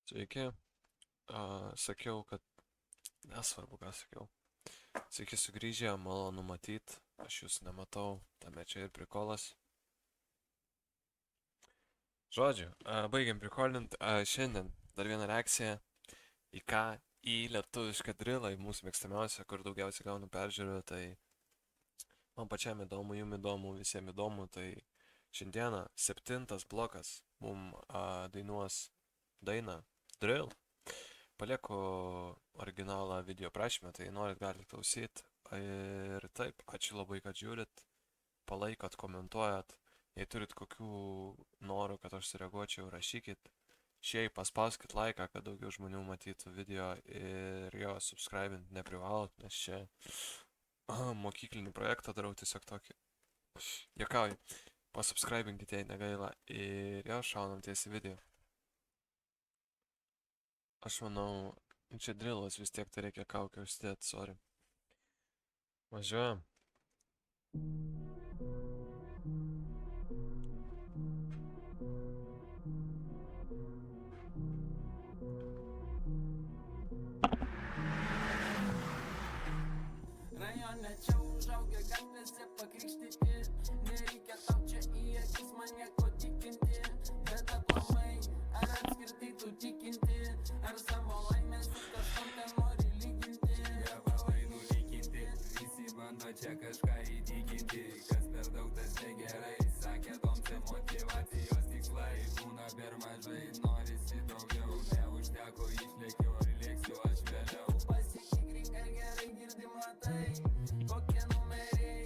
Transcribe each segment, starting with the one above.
Sveiki. Sakiau, kad nesvarbu, ką sakiau. Sveiki sugrįžę, malonu matyt. Aš jūs nematau, tame čia ir prikolas. Žodžiu, baigiam prikolint. Šiandien dar viena reakcija į ką? Į lietuvišką drilą, į mūsų mėgstamiausią, kur daugiausiai gaunu peržiūrų. Tai man pačiam įdomu, jum įdomu, visiems įdomu. Tai šiandieną 7 blokas mum dainuos dainą Drill. Palieku originalą video prašymę, tai norit galite klausyti. Ir taip, ačiū labai, kad žiūrit, palaikot, komentuojat. Jei turit kokių norų, kad aš sureaguočiau, rašykit. Šiaip paspauskit laiką, kad daugiau žmonių matytų video ir jo subscribint neprivalot, nes čia mokyklinį projektą darau tiesiog tokį. Jokauju, pasubscribinkit, jei negaila. Ir jo, šaunam tiesiai video. Aš manau, čia drilas vis tiek tai reikia kaukę užsidėti, sorry. Važiuojam. Rajone čia užaugę gatvėse pakrikštyti. Nereikia tau čia į akis man nieko tikinti. Bet aplamai, ar apskritai tu tikinti? Ar savo laimę su kažkom ten nori lyginti? Gabalai nulykinti, visi bando čia kažką įtikinti. Kas per daug tas negerai, sakė domse motivacijos tikslai. Būna per mažai, norisi daugiau. Neužteko išlėkiau ir lėksiu aš vėliau. Pasitikrink, ar gerai girdi matai. Kokie numeriai,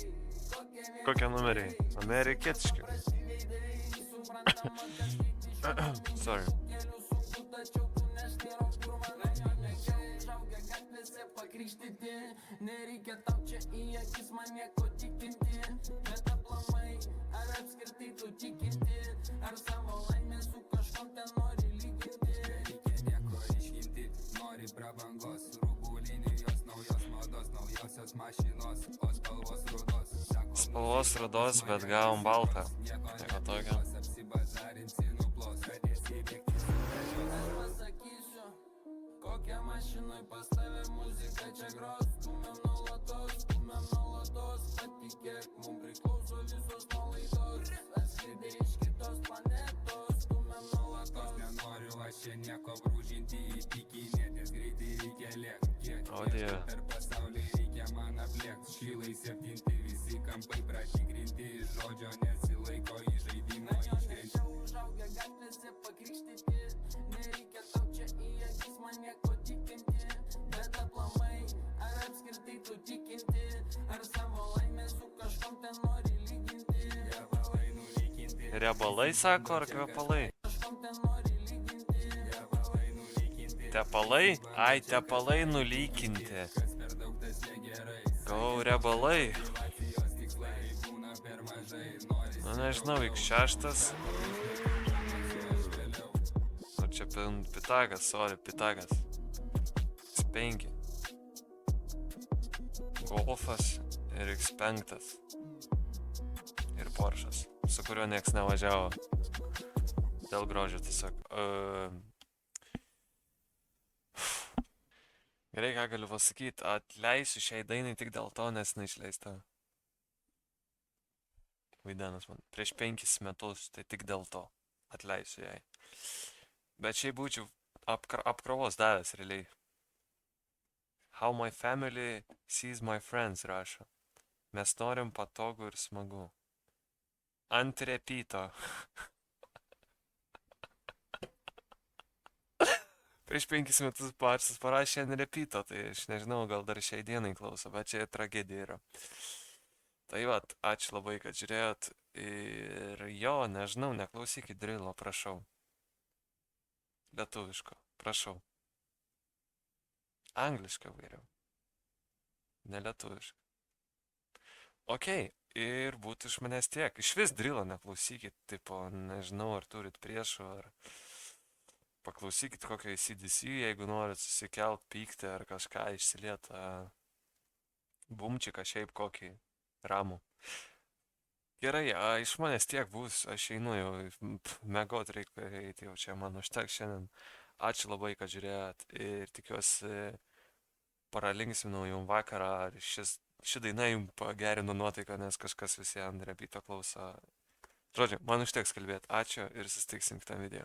kokie Kokie numeriai? Amerikietiški. paprasti veidai. Suprantama, kad vykti šiuo Sorry. keliu sunku, tačiau tu neštiro kur man rajone čia užaugę gatvėse pakrikštyti. Nereikia tau čia į akis man nieko tikinti. Bet aplamai, ar apskritai tu tikinti? Ar savo laimę su kažkom ten nori lyginti? Reikia nieko išginti, nori prabangos. Rūbų linijos, naujos mados, naujosios mašinos. O spalvos rudos, sako Spalvos rudos, bet gavom baltą. Nieko tokio. apsibazarinsi, nuplos, pradėsi bėgti. Aš pasakysiu, kokia mašinoj pas tave muzika čia gros. Stumiam nuolatos, patikėk, mum priklauso visos nuolaidos. Atskridai iš kitos planetos, stumiam nuolatos. Nenoriu aš čia nieko brūžinti, įtikinėtis greitai reikia lėkt. Kiek O Dieve. per pasaulį reikia man aplėkt. Šilai septinti, visi kampai pratikrinti. Žodžio nesilaiko į žaidimo iškrenti. Čia užaugę gatvėse pakrikštyti. Nereikia tau čia į akis man nieko tikinti. Bet aplamai, ar apskritai tu tikinti? Ar savo laimę su kažkom ten nori lyginti? Gabalai nulykinti, Riebalai sako ar kvepalai? Kažkom ten nori lyginti? gabalai nulykinti. Tepalai? Ai, tepalai nulykinti. Kas per daug tas negerai. Gau riebalai. Motyvacijos tikslai būna per mažai. Norisi Nu nežinau, iki 6. Nu čia pitagas, sorry, pitagas. 5. Golfas ir X5. Ir Porsche'as, su kuriuo nieks nevažiavo. Dėl grožio tiesiog. Gerai, ką galiu pasakyti, atleisiu šiai dainai tik dėl to, nes neišleista. Vaidenas man prieš 5 metus, tai tik dėl to atleisiu jai. Bet šiaip būčiau apkrovos davęs realiai. How my family sees my friends rašo. Mes norim patogų ir smagu. Ant repito. Prieš 5 metus Parsas parašė ant repito, tai aš nežinau, gal dar šiai dienai klauso, bet čia tragedija yra. Tai vat, ačiū labai, kad žiūrėjot. Ir jo, nežinau, neklausykit drilo, prašau. Lietuviško, prašau. Anglišką vairiau. Ne lietuvišką. Okei, ir būtų iš manęs tiek. Iš vis drilo neklausykit, tipo, nežinau, ar turit priešų, ar paklausykit kokio AC/DC, jeigu norit susikelt pyktį ar kažką išsiliet. Bumčiką šiaip kokį ramų. Gerai, iš manęs tiek bus, aš einu jau, miegot reikia eiti, jau čia man užteks šiandien. Ačiū labai, kad žiūrėjot ir tikiuosi pralinksminau jum vakarą, ar ši daina jum pagerino nuotaiką, nes kažkas visi ant repito klauso. Žodžiu, man užteks kalbėti. Ačiū ir susitiksim kitą video.